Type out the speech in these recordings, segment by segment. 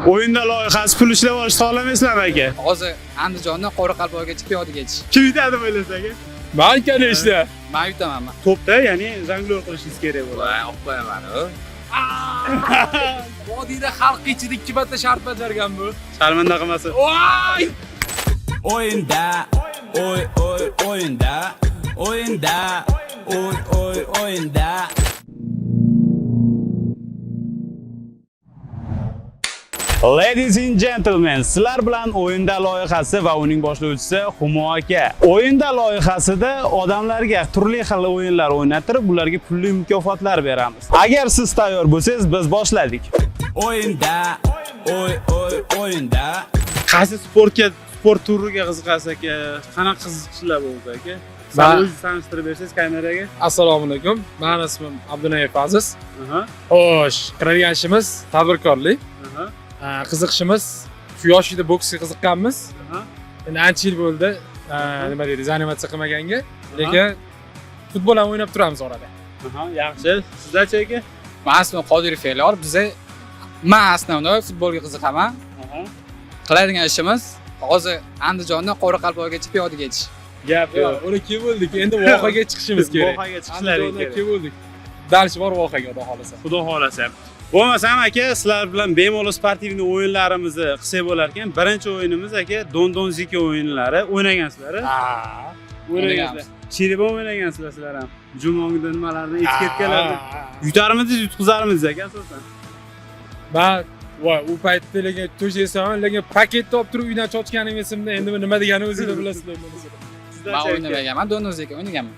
O'yinda loyihasi pul ishlab olishni xohlamaysizlarmi aka? Hozir Andijondan Qo'raqalpoygacha piyoda ketish. Kim yutadi o'ylasangiz aka? Men kanishda. Men yutaman. To'pda, ya'ni jonglyor qilishingiz kerak bo'ladi. Voy, olib qo'yaman. Vodiyda xalq ichida 2 marta shart bajargan bu. Sharmanda qilmasin. Voy! O'yinda, o'yinda, o'yinda, o'yinda. Ladies and gentlemen, sizlar bilan o'yinda loyihasi va uning boshlovchisi Humo aka. O'yinda loyihasida odamlarga turli xil o'yinlar o'ynatib, ularga pulli mukofotlar beramiz. Agar siz tayyor bo'lsangiz, biz boshladik. O'yinda, o'yinda. Qaysi sport turiga qiziqasiz aka? Qanaqa qiziqishlar bo'ldi aka? Siz o'zingizni tanishtirib bersangiz kameraga. Assalomu alaykum. Mening ismim Abdunayev Aziz. Xo'sh, qiladigan ishimiz tadbirkorlik. Qiziqishimiz shu yoshida boksga qiziqqanmiz. Endi ancha yil bo'ldi, nima deydi, zanimatsiya qilmaganga, lekin futbol ham o'ynab turamiz orada. Yaxshi. Sizlarchi aka? Men ismim Qodirov Elyor. Men основной futbolga qiziqaman. Qiladigan ishimiz hozir Andijondan Qo'raqalpoygacha piyoda ketish. Gap yo'q. Uni kim bo'ldik? Endi voqaga chiqishimiz kerak. Voqaga chiqishlaring kerak. Kim bo'ldik? Dalish bor voqaga, xudo xolasa. Xudo xolasa. Bo'lmasam aka, sizlar bilan bemalol sportivniy o'yinlarimizni qilsak bo'lar ekan. Birinchi o'yinimiz aka Dondonziki o'yinlari o'ynagansizlar. O'ynagansizlar. Chiribon o'ynagansizlar sizlar ham. Jumongda nimalarni etiketkalarni yutarmisiz, yutqizarmisiz aka asosan. Men voy, u paytda lekin to'shaysan, lekin paketni olib turib uydan chochganim esimda. Endi nima deganini o'zinglar bilasizlar. Men o'ynamaganman, Dondonziki o'ynaganman.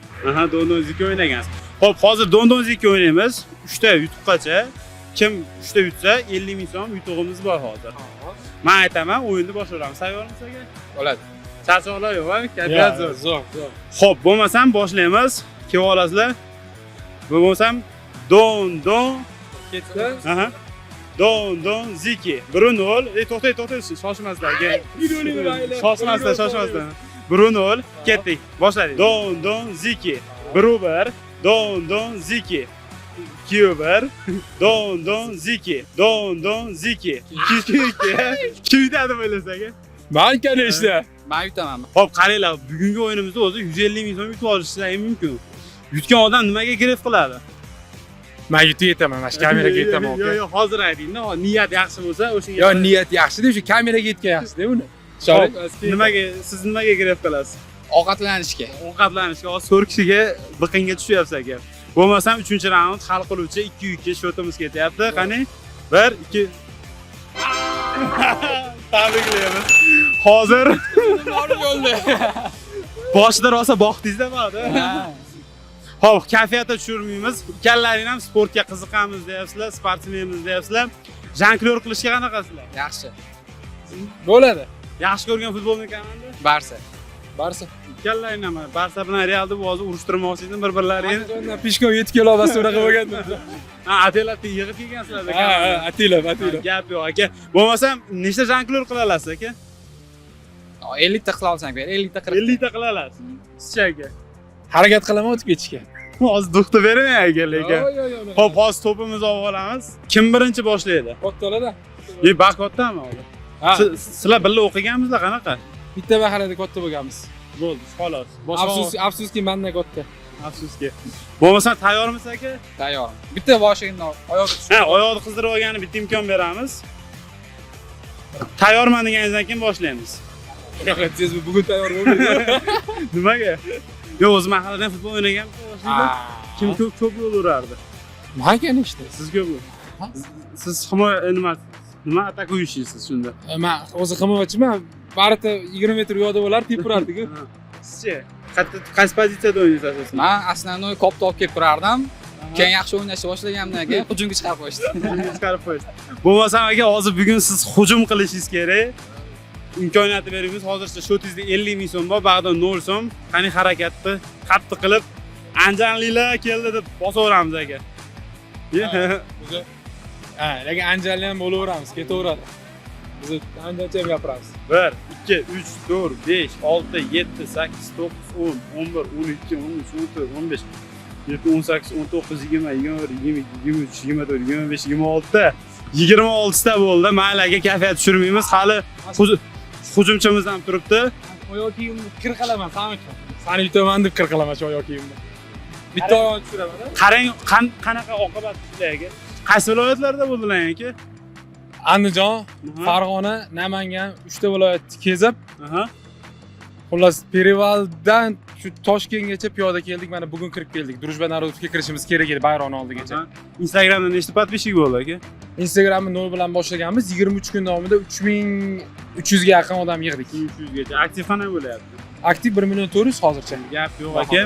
Dondonziki o'ynagansiz. Xo'p, hozir Dondonziki o'ynaymiz. 3 ta yutuqgacha. Kim 3 ta yutsa 50 ming so'm yutug'imiz bor hozir. Men aytaman, o'yinni boshlaymiz. Tayyormisiz aka? Bo'ladi. Charchoqlar yo'q-a? Kayfiyat zo'r. Zo'r. Xo'p, bo'lmasam boshlaymiz. Kim olasizlar? Bo'lmasam Dondon ketdi. Dondonziki 1-0. To'xtang, shoshmasdan. Shoshmasdan. 1-0. Ketdik. Boshladik. Dondonziki 1-1. Dondonziki 2-1. Dondonziki 2-2. Kim yutadi o'ylasangiz aka? Men kanishda. Men yutaman. Xo'p, qaranglar, bugungi o'yinimizda o'zi 150 ming so'm yutib olishlari mumkin. Yutgan odam nimaga gref qiladi? Men yutib yetaman, mana shu kameraga yetaman aka. Yo'q, hozir ayting-da, niyat yaxshi bo'lsa o'shaga. Yo, niyat yaxshi-da, o'sha kameraga yetgan yaxshi-da uni. Siz nimaga gref qilasiz? Ovqatlanishga. Ovqatlanishga, hozir 4 kishiga biqinga tushyapsiz aka. Bo'lmasam 3-raund hal qiluvchi 2-2 shotimiz ketyapti. Qani? 1-2. Tabriklaymiz. Hozir boshida rosa boqdingizda ba'da. Xo'p, kayfiyatni tushirmaymiz. Ikkalaring ham sportga qiziqamiz deyapsizlar, sportsmenmiz deyapsizlar. Jonglyor qilishga qanaqasizlar? Yaxshi. Bo'ladi. Yaxshi ko'rgan futbolni komanda? Barsa. Ikkalaring ham Barsa bilan Realni hozir urushtirmoqchidan bir-birlaringni. Pishkom 7 kilo bas unaqa bo'lganda. Atelatni yig'ib kelgansizlar. Atilab. Gap yo'q aka. Bo'lmasam nechta jonglyor qila olasiz aka? 50 ta qila olsang ber, 50 ta 50 ta qila olasiz. Sizcha aka? Harakat qilaman o'tib ketishga. Hozir do'xta bering aka lekin. Yo'q. Xo'p, hozir to'pimizni olib olamiz. Kim birinchi boshlaydi? Kattalarda. Kattami hozir? Sizlar birga o'qiganmizlar qanaqa? Bitta mahallada katta bo'lganmiz. Bo'ldi, xolos. Afsuski mendan katta. Afsuski. Bo'lmasa tayyormisiz aka? Tayyor. Bitta boshingni oyoqni oyoqni qizdirib olgani bitta imkon beramiz. Tayyorman deganingizdan keyin boshlaymiz. Siz bugun tayyor bo'lmaysiz. Nimaga? Yo'q, o'z mahalladan futbol o'ynaganmiz boshida. Kim ko'p yo'l urardi? Men kanishda. Siz ko'pmi? Siz nima atakuyishisiz shunda? Men o'zi himoyachiman. Barita 20 metr yo'lda bo'lar, tepurardi-ku. Sizchi? Qaysi pozitsiyada o'ynaysiz asosan? Men основной kopni olib kelib turardim. Keyin yaxshi o'ynashni boshlaganimdan keyin hujumga chiqarib qo'yishdi. Bo'lmasam aka, hozir bugun siz hujum qilishingiz kerak. Imkoniyatni beramiz. Hozircha shotingizda 50 ming so'm bor, bag'da 0 so'm. Qani harakatni qattiq qilib, anjanlilar keldi deb bosaveramiz aka. Lekin anjanli ham bo'laveramiz, ketaveradi. Biz anjancha gapiramiz. 1, 2, 3, 4, 5, 6, 7, 8, 9, 10, 11, 12, 13, 14, 15, 17, 18, 19, 20, 21, 22, 23, 24, 25, 26. 26 ta bo'ldi. Mayli aka, kayfiyat tushirmaymiz. Hali hujumchimiz ham turibdi. Oyoq kiyimni kir qilaman, san uchun. Sani yutaman deb kir qilaman shu oyoq kiyimni. Bitta oyoq tushiraman. Qarang, qanaqa oqibat tushdi aka. Qaysi viloyatlarda bo'ldilar aka? Andijon, Farg'ona, Namangan 3 ta viloyatni kezib, Aha. xullas Perivaldan shu Toshkentgacha piyoda keldik. Mana bugun kirib keldik. Drujba Narodovga kirishimiz kerak edi bayramni oldigacha. Instagramda nechta подписчик bo'ldi aka? Instagramni 0 bilan boshlaganmiz. 23 kun davomida 3300 ga yaqin odam yig'dik. 300 gacha. Aktiv qana bo'lyapti? Aktiv 1 million 400 hozircha. Gap yo'q aka.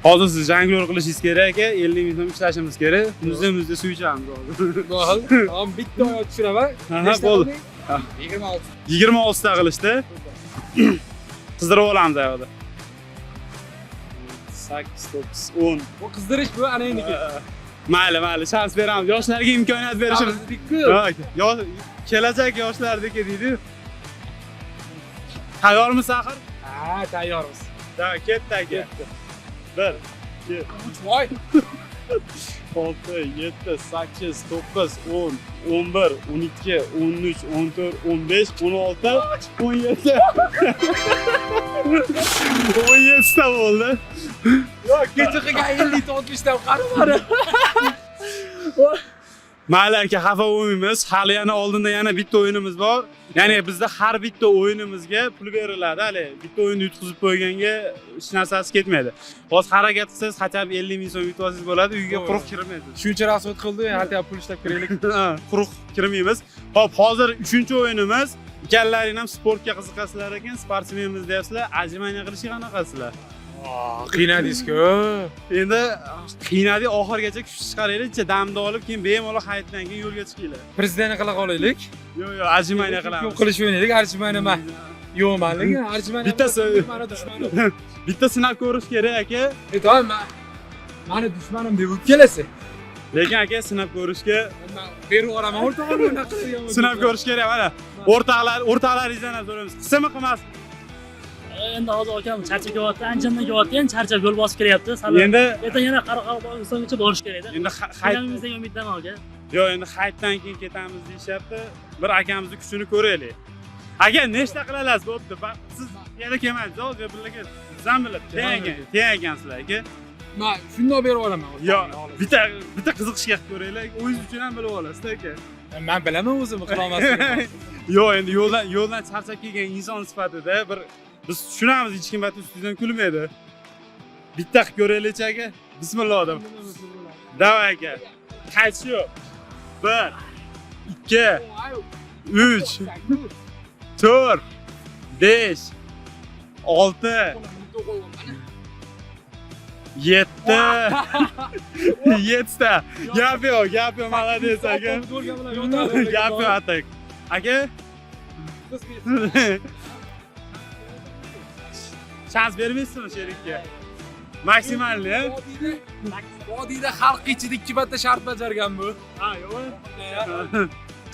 Hozir siz jonglyor qilishingiz kerak aka, 50 ming so'm ishlashimiz kerak. Muzda suv ichamiz hozir. Bo'ldi. Tamam, bitta oyoq tushiraman. Aha, bo'ldi. 26. 26 ta qilishdi. Qizdirib olamiz yoqda. 8, 9, 10. Bu qizdirish bu ana endiki. Mayli, shans beramiz. Yoshlarga imkoniyat berishimiz. Yosh kelajak yoshlardagi deydi. Tayyormisiz axir? Ha, tayyormiz. Da, ketdi aka. 1, 2, 3 voy. 6, 7, 8, 9, 10, 11, 12, 13, 14, 15, 16, 17. 17 ta bo'ldi. Yo'q, kecha qilgan 50 ta 60 ta qaramadi. Mayli aka, xafa bo'lmaymiz. Hali yana oldinda yana bitta o'yinimiz bor. Ya'ni bizda har bitta o'yinimizga pul beriladi. Hali bitta o'yinni yutqizib qo'yganga hech narsasi ketmaydi. Hozir harakat qilsangiz, hatto 50 ming so'm yutib bo'ladi, uyga quruq kirmaysiz. Shuncha rasvot qildi, hatto pul ishlab kiraylik. Quruq kirmaymiz. Hop, hozir 3-o'yinimiz. Ikalaring ham sportga qiziqasizlar ekan, sportsmenmiz deyapsizlar. Ajmaniya qilishga qanaqasizlar? Qiynadingiz-ku. Endi qiynadik, oxirgacha kuch chiqaraylik-chi, damni olib, keyin bemalol hayitdan keyin yo'lga chiqinglar. Prezidentni qila qolaylik. Yo'q, ajmaniya qilamiz. Qilish o'ynaylik, arjimani nima? Yo'q, manligi, arjimani. Bittasi mana dushmanim. bitta sinab ko'rish kerak aka. To'g'ri, mani dushmanim deb kelasiz. Lekin aka, sinab ko'rishga berib yuboraman, o'rtog'im unaqa qilgan. sinab ko'rish kerak, mana. O'rtoqlaringizdan ham so'raymiz. Qismi qilmasin. Endi hozir akam charchab kelyapti, anjomdan kelyapti, charchab yo'l bosib kelyapti. Endi yana Qoraqalpog'istongacha borish kerak edi. Endi Hakamimizdan umiddaman aka. Yo'q, endi hayitdan keyin ketamiz deyapti. Bir akamizning kuchini ko'raylik. Aka, nechta qilasiz? Bo'pti. Siz yana kelmaysiz, hozir birga. Siz ham bilib, tengagansizlar aka. Men shunday berib yuboraman. Yo'q, bitta qiziqishga qilib ko'raylik. O'zingiz uchun ham bilib olasiz aka. Men bilaman o'zim qila olmasligimni. Yo'q, endi yo'ldan charchab kelgan inson sifatida bir biz tushunamiz, hech kim bat ustingizdan kulmaydi. Bitta qilib ko'raylik aka. Bismillah odam. Davay aka. Qaytish yo'q. 1, 2, 3, 4, 5, 6, 7. 7 ta. Gap yo'q, malades aka. Gap yo'q atak. Aka? Shans bermaysizmi sherikka? Maksimalni, ha? Vodiyda xalq ichida 2 marta shart bajargan bu. Ha, yo'q.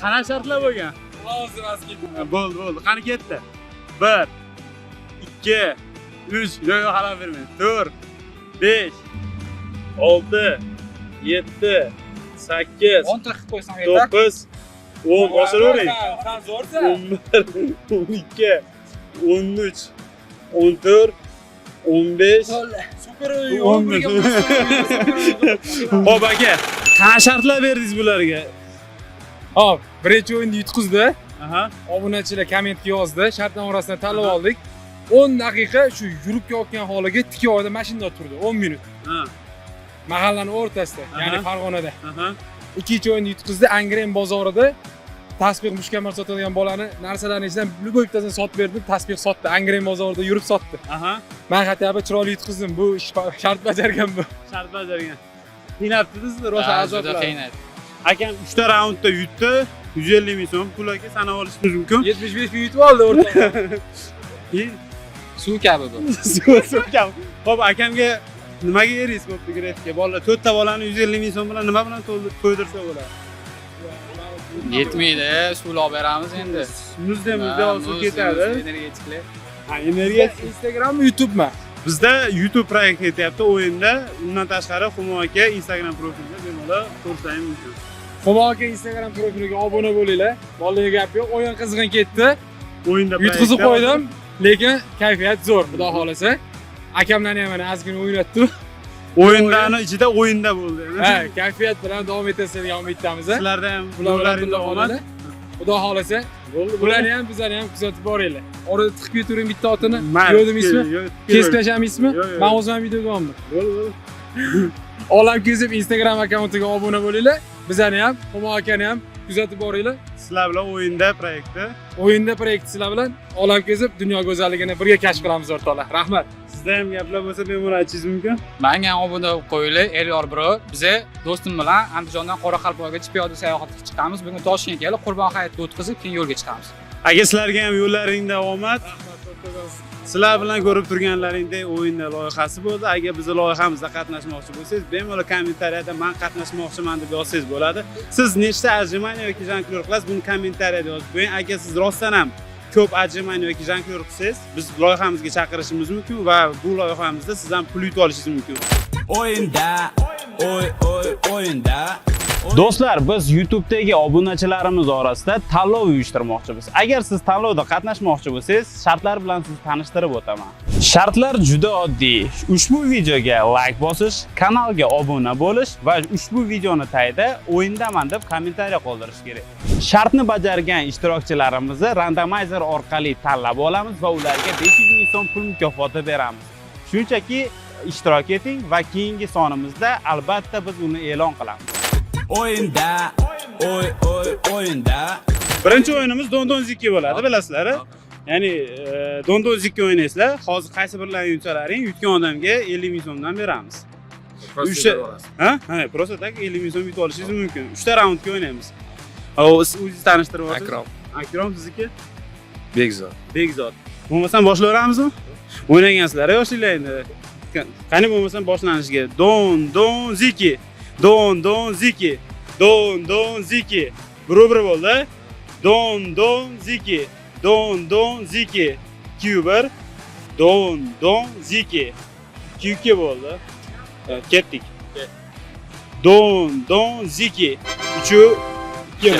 Qanaqa shartlar bo'lgan? Hozir asli. Bo'ldi. Qani ketdi? 1, 2, 3, yo'q, xalal bermang. 4, 5, 6, 7, 8, 10 ta qilib qo'ysam yetar. 9, 10 oshiravering. Sen zo'rsan. 11, 12, 13, 14, 15. Super. 15. Xo'p aka, qanaqa shartlar berdingiz bularga? Hop, birinchi o'yinni yutqizdi. Aha. Obunachilar kommentga yozdi. Shartnoma orasidan tanlab oldik. 10 daqiqa shu yurib kelayotgan holiga tik joyda mashinada turdi. 10 minut. Ha. Mahallaning o'rtasida, ya'ni Farg'onada. Aha. Ikkinchi o'yinni yutqizdi. Angren bozorida tasbih mushkamar sotadigan bolani narsalarning ichidan любой bittasini sotib berdi, tasbih sotdi. Angren bozorida yurib sotdi. Aha. Men hatto chiroyli yutqizdim. Bu shart bajargan bu. Shart bajargan. Qiynabdingiz, rosa azoblar. Qiynadi. Akam 3 ta raundda yutdi. 150 ming so'm pul aka sanab olishingiz mumkin. 75 ming yutib oldi o'rtoq. Suv kabi bu. Suv kabi. Xo'p, akamga nimaga eringiz bo'pti grafika? Bolalar 4 ta bolani 150 ming so'm bilan nima bilan to'ydirsa bo'ladi? Yetmaydi, suv olib beramiz endi. Muzda suv ketadi. Energetiklar. Ha, energiya. Instagram, YouTube mi? Bizda YouTube proyekt ketyapti o'yinda. Undan tashqari Humo aka Instagram profilida bemalol ko'rsatishim mumkin. Xumo aka Instagram profiliga obuna bo'linglar. Bolalarga gap yo'q, o'yin qizg'in ketdi. O'yinda Yutqizib qo'ydim, lekin kayfiyat zo'r, xudo xolasa. Akamlarni ham mana ozgina o'ynatdi. O'yinlarni ichida o'yinda bo'ldi. Ha, kayfiyat bilan davom etasiz degan umiddamiz. Sizlarda ham Ularning yo'llaringda omad. Xudo xolasa, ularni ham bizlarni ham kuzatib boringlar. Orada tiqib ketavering bitta otini. Mayli, Yo'qdimi ismi? Kesib tashlamismi? Yo'q, yo'q. Men o'zim ham videogaman. Olam kezib Instagram akkauntiga obuna bo'linglar. Bizlarni ham, Xumo akani ham kuzatib boringlar. Sizlar bilan o'yinda proyektda. O'yinda proyekt sizlar bilan olam kezib dunyo go'zalligini birga kashf qilamiz o'rtoqlar. Rahmat. Sizda ham gaplar bo'lsa bemalol aytishingiz mumkin. Menga ham obuna bo'lib qo'yinglar. Elyor bro, biz do'stim bilan Andijondan Qoraqalpoqgacha piyoda sayohatga chiqamiz. Bugun Toshkentga kelib Qurbon hayitni o'tkazib, keyin yo'lga chiqamiz. Aka sizlarga ham yo'llaringda omad. Sizlar bilan ko'rib turganlaringdek o'yinda loyihasi bo'ldi. Agar bizning loyihamizda qatnashmoqchi bo'lsangiz, bemalol kommentariyada men qatnashmoqchiman deb yozsangiz bo'ladi. Siz nechta ajrimaniya yoki janklyor qilasiz, buni kommentariyada yozib qo'ying. Agar siz rostdan ham ko'p ajrimaniya yoki janklyor qilsangiz, biz loyihamizga chaqirishimiz mumkin va bu loyihamizda siz ham pul yutib olishingiz mumkin. O'yinda, o'yinda. Do'stlar, biz YouTube'dagi obunachilarimiz orasida tanlov uyushtirmoqchimiz. Agar siz tanlovda qatnashmoqchi bo'lsangiz, shartlar bilan sizni tanishtirib o'taman. Shartlar juda oddiy. Ushbu videoga like bosish, kanalga obuna bo'lish va ushbu videoni tagida o'yindaman deb kommentariya qoldirish kerak. Shartni bajargan ishtirokchilarimizni randomizer orqali tanlab olamiz va ularga 500 ming so'm pul mukofoti beramiz. Shunchaki ishtirok eting va keyingi sonimizda albatta biz uni e'lon qilamiz. O'yinda, o'yinda. Birinchi o'yinimiz Dondon Zikki bo'ladi, bilasizlar. Ya'ni Dondon Zikki o'ynaysizlar, hozir qaysi birlarini yutsalaring, yutgan odamga 50 ming so'mdan beramiz. Ha? Просто tak 50 ming so'm yutib olishingiz mumkin. 3 ta raundga o'ynaymiz. O'zingizni tanishtirib olasiz. Akrom sizniki? Bekzod. Bo'lmasam boshlayveramizmi? O'ynagansizlar yoshliklaringda. Qani bo'lmasam boshlanishiga. Dondon Zikki. Dondon Zikki. Dondon Zikki. Bir bo'ldi. Dondon Zikki. Dondon Zikki. Q1. Dondon Zikki. Q2 bo'ldi. Ketdik. Dondon Zikki. 3-2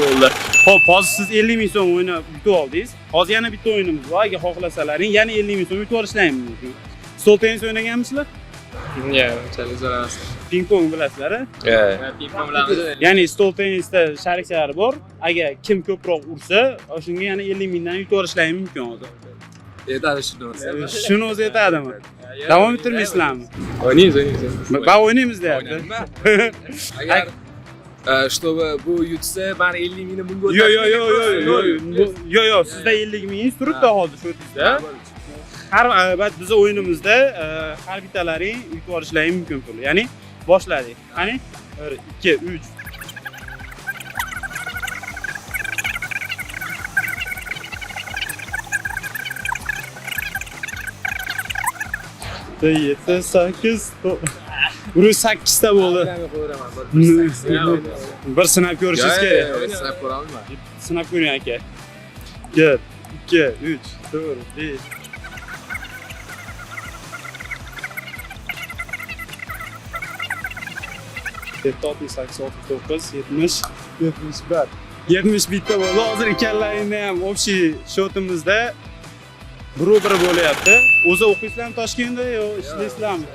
bo'ldi. Xo'p, hozir siz 50 ming so'm o'ynab yutib oldingiz. Hozir yana bitta o'yinimiz bor. Agar xohlasalaring, yana 50 ming so'm yutib olishlaringiz mumkin. Stol tennis o'ynaganmisizlar? Yo'q, unchalik zo'ramas. Ping-pong bilasizlar-a? Ping-pong bilamiz. Ya'ni stol tennisda shariklar bor. Agar kim ko'proq ursa, o'shunga yana 50 mingdan yutib olishlaringiz mumkin hozir. Yetadi shuni o'zi. Shuni o'zi yetadimi? Davom ettirmaysizlarmi? O'ynaymiz. Va o'ynaymiz deyapti. Agar чтобы bu yutsa, men 50 mingni bunga Yo'q, sizda 50 mingingiz turibdi hozir shu yerdada. Har albatta biz o'yinimizda har bittalaring yutib olishlaring mumkin pul. Ya'ni boshladik. Qani? 1 2 3 7 8 Uru 8 ta bo'ldi. Bir sinab ko'rishingiz kerak. Sinab ko'ramizmi? Sinab ko'ring aka. 1 2 3 4 5 70 bitta bo'ldi. Hozir ikkallaringda ham общий shotimizda 1-1 bo'lyapti. O'zi o'qiysizlarmi Toshkentda yo ishlaysizlarmi?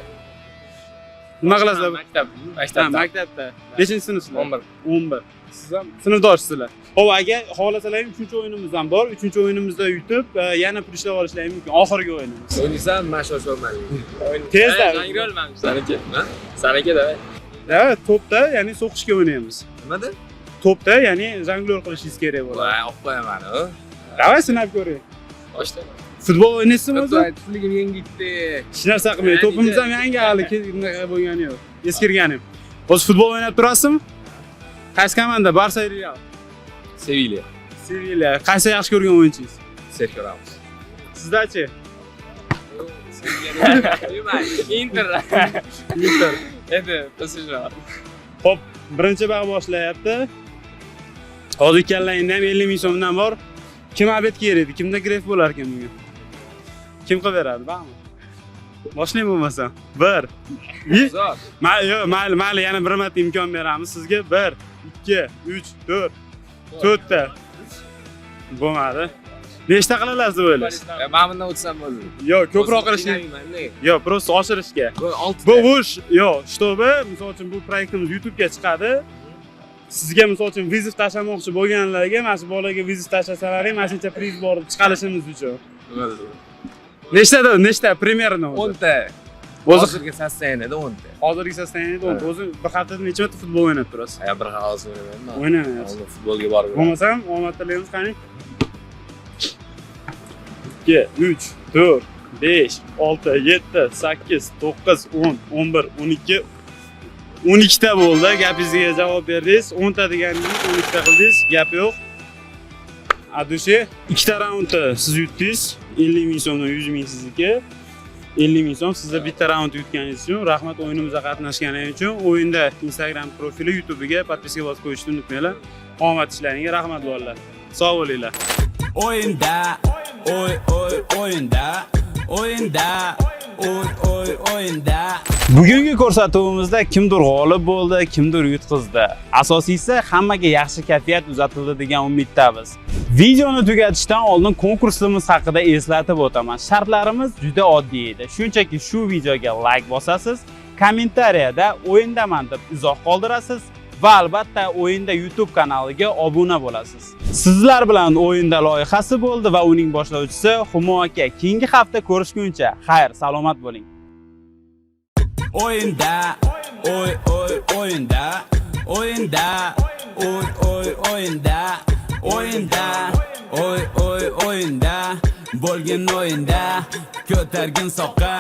Nima qilasizlar? Maktabda. Nechinchi sinfsizlar? 11. Siz ham sinfdoshisizlar. Xo'p, agar xohlasalaring 3-o'yinimiz ham bor. 3-o'yinimizda yutib, yana pul ishlab olishlaring mumkin. Oxirgi o'yinimiz. O'ynaysan, men shoshilmayman. Tezda. Jangrolman. Saniki davay. Da, to'pda, ya'ni so'qishga o'ynaymiz. Nimada? To'pda, ya'ni jonglyor qilishingiz kerak bo'ladi. Voy, olib qo'yaman, o. Davay sinab ko'ring. Boshlayman. Futbol o'ynaysizmi o'zi? Futboligim yengitdi. Hech narsa qilmaydi. To'pimiz ham yangi hali bunaqa bo'lgani yo'q. Eskirganim. Hozir futbol o'ynab turasizmi? Qaysi komanda? Barsa, Real. Sevilla. Qaysi yaxshi ko'rgan o'yinchingiz? Sergio Ramos. Sizdachi? Inter. Inter. Endi, PSG. Xo'p, birinchi bog' boshlayapti. Hozir ikkallaringda ham 50 ming so'mdan bor. Kim abet kerak? Kimda gref bo'lar ekan bunga? Kim qilib beradi? Ba'mi? Boshlaymi bo'lmasa? 1. Mayli, yana bir marta imkon beramiz sizga. 1 2, 3, 4. 4ta. Bo'lmadi. Nechta qilasiz o'ylaysiz? Mana bundan o'tsam bo'ladi. Yo, ko'proq qilishni. Yo, просто oshirishga. Bu yo, чтобы, misol uchun bu proyektimiz YouTube'ga chiqadi. Sizga misol uchun viziv tashlamoqchi bo'lganlarga, mana shu bolaga viziv tashlasalaring, mana shuncha priz bor chiqarishimiz uchun. Nechta примерно? 10 ta. Hozirgi sostoyaniyada 10 ta. Hozirgi sostoyaniyada 10 ta. O'zi bir haftada necha marta futbol o'ynab turasiz? Bir hafta o'ynamayman. O'ynamaysiz. Futbolga borib. Bo'lmasam, omad tilaymiz qani? 2, 3, 4, 5, 6, 7, 8, 9, 10, 11, 12. 12 ta bo'ldi. Gapingizga javob berdingiz. 10 ta deganingiz 12 ta qildingiz. Gap yo'q. Adushe 2 ta raundni siz yutdingiz. 50 ming so'mdan 100 ming sizniki. 50 ming so'm sizda bitta raund yutganingiz uchun. Rahmat o'yinimizda qatnashganingiz uchun. O'yinda Instagram profili, YouTube'ga podpiska bosib qo'yishni unutmanglar. Omad ishlaringizga rahmat bolalar. Sog' bo'linglar. O'yinda, o'yinda, o'yinda, o'yinda. Bugungi ko'rsatuvimizda kimdir g'olib bo'ldi, kimdir yutqizdi. Asosiysi hammaga yaxshi kayfiyat uzatildi degan umiddamiz. Videoni tugatishdan oldin konkursimiz haqida eslatib o'taman. Shartlarimiz juda oddiy edi. Shunchaki shu videoga like bosasiz, kommentariyada o'yindaman deb izoh qoldirasiz va albatta o'yinda YouTube kanaliga obuna bo'lasiz. Sizlar bilan o'yinda loyihasi bo'ldi va uning boshlovchisi Humo aka. Keyingi hafta ko'rishguncha xayr, salomat bo'ling. O'yinda, o'yinda, o'yinda, o'yinda, o'yinda, o'yinda, bo'lgan o'yinda, ko'targin soqqa.